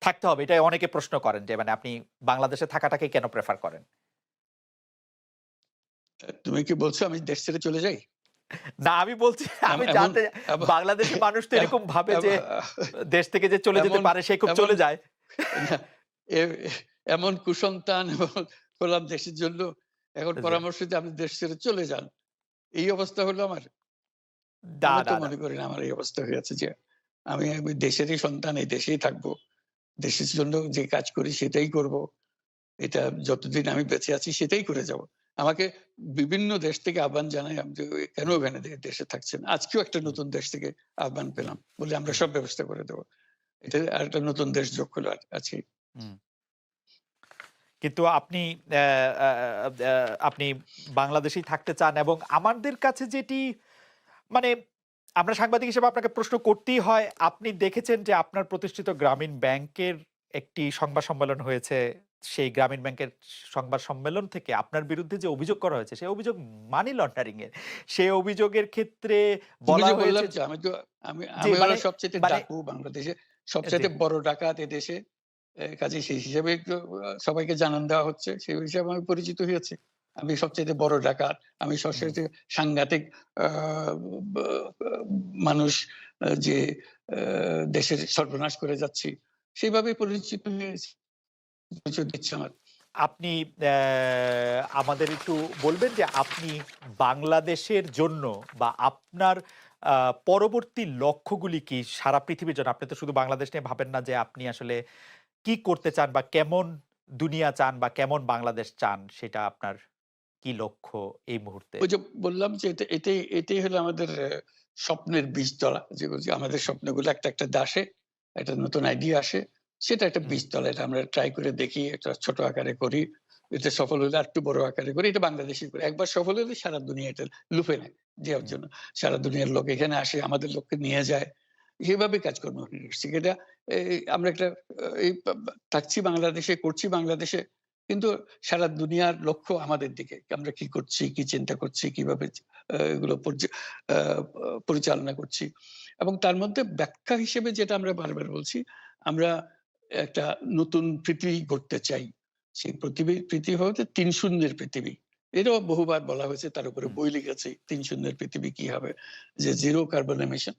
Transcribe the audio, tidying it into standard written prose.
থাকতে হবে। এটাই অনেকে প্রশ্ন করেন যে মানে আপনি বাংলাদেশে থাকাটাকে কেন প্রেফার করেন? তুমি কি বলছো আমি দেশ ছেড়ে চলে যাই? না আমি বলছি আমি এমন জানতে এমন বাংলাদেশী মানুষ তো এম- এরকম ভাবে যে এম- দেশ থেকে যে চলে যেতে এমন পারে সে খুব এমন চলে যায়। না, এ- এমন কুসন্তান এবং হলাম দেশের জন্য এখন জি। পরামর্শ দিয়ে আপনি দেশ ছেড়ে চলে যান, এই অবস্থা হলো আমার। না, আমি তো না, না। মনে করি না আমার এই অবস্থা হয়েছে যে আমি দেশেরই সন্তান, এই দেশেই থাকবো, দেশের জন্য যে কাজ করি সেটাই করব, এটা যতদিন আমি বেঁচে আছি সেটাই করে যাব। আমাকে বিভিন্ন দেশ থেকে আহ্বান জানায় আমি যে কেন ওখানে দেশে থাকছেন, আজকেও একটা হুম, নতুন দেশ থেকে আহ্বান হুম, পেলাম, বলে আমরা হুম, সব ব্যবস্থা করে দেবো। এটা আর একটা নতুন দেশ যোগ হলো আছে। হুম। কিন্তু আপনি অ্যা আ আ আপনি বাংলাদেশেই থাকতে চান এবং আমাদের কাছে যেটি মানে আমরা সাংবাদিক হিসেবে আপনাকে প্রশ্ন করতেই হয়। আপনি দেখেছেন যে আপনার প্রতিষ্ঠিত গ্রামীণ ব্যাংকের একটি সংবাদ সম্মেলন হয়েছে। সেই গ্রামীণ ব্যাংকের সংবাদ সম্মেলন থেকে আপনার বিরুদ্ধে যে অভিযোগ করা হয়েছে, সেই অভিযোগ মানি লন্ডারিং এর। সেই অভিযোগের ক্ষেত্রে ওই বলা যে হয়েছে বললাম যে যে আমি তো আমি জি, আমি হলো মানে সবচাইতে মানে ডাকু বাংলাদেশে, জি। সবচাইতে বড় ডাকাত এদেশে। কাজেই সেই হিসেবে একটু সবাইকে জানান দেওয়া হচ্ছে। সেই হিসাবে আমি পরিচিত হয়েছি। আমি সবচাইতে বড় ডাকাত। আমি হুম। সবচাইতে সাংঘাতিক আ ব মানুষ, যে দেশের সর্বনাশ করে যাচ্ছি। সেইভাবেই পরিচিত হয়েছি। পরিচয় দিচ্ছে আমার। আপনি আমাদের একটু বলবেন যে আপনি বাংলাদেশের জন্য বা আপনার আ পরবর্তী লক্ষ্যগুলি কি সারা পৃথিবীর জন্য? আপনি তো শুধু বাংলাদেশ নিয়ে ভাবেন না যে আপনি আসলে কি করতে চান বা কেমন দুনিয়া চান বা কেমন বাংলাদেশ চান সেটা আপনার কি লক্ষ্য এই মুহূর্তে? ওই যে বললাম যে এটাই হলো আমাদের স্বপ্নের বীজতলা। যেগুলো যে আমাদের স্বপ্নগুলো একটা আসে, একটা নতুন আইডিয়া আসে। সেটা একটা হুম, বীজতলা। এটা আমরা ট্রাই করে দেখি, একটা ছোট আকারে করি। এটা সফল হলে আরেকটু বড় আকারে করি। এটা বাংলাদেশেই করি। একবার সফল হলে সারা দুনিয়া এটা লুফে নেয় দেওয়ার হুম, জন্য। সারা দুনিয়ার লোক এখানে আসে, আমাদের লোককে নিয়ে যায়। এভাবে কাজকর্ম করছি। এটা আমরা একটা এই থাকছি বাংলাদেশে, করছি বাংলাদেশে। কিন্তু সারা দুনিয়ার লক্ষ্য আমাদের দিকে। আমরা কি করছি, কি চিন্তা করছি, কিভাবে এগুলো আ পরিচালনা করছি। এবং তার মধ্যে ব্যাখ্যা হিসেবে যেটা আমরা বারবার বলছি, আমরা একটা নতুন পৃথিবী গড়তে চাই। সেই পৃথিবী হতে ৩ শূন্যের পৃথিবী। এটাও বহুবার বলা হয়েছে, তার উপরে হুম, বই লিখেছি। ৩ শূন্যের পৃথিবী কি হবে? যে জিরো কার্বন এমিশন।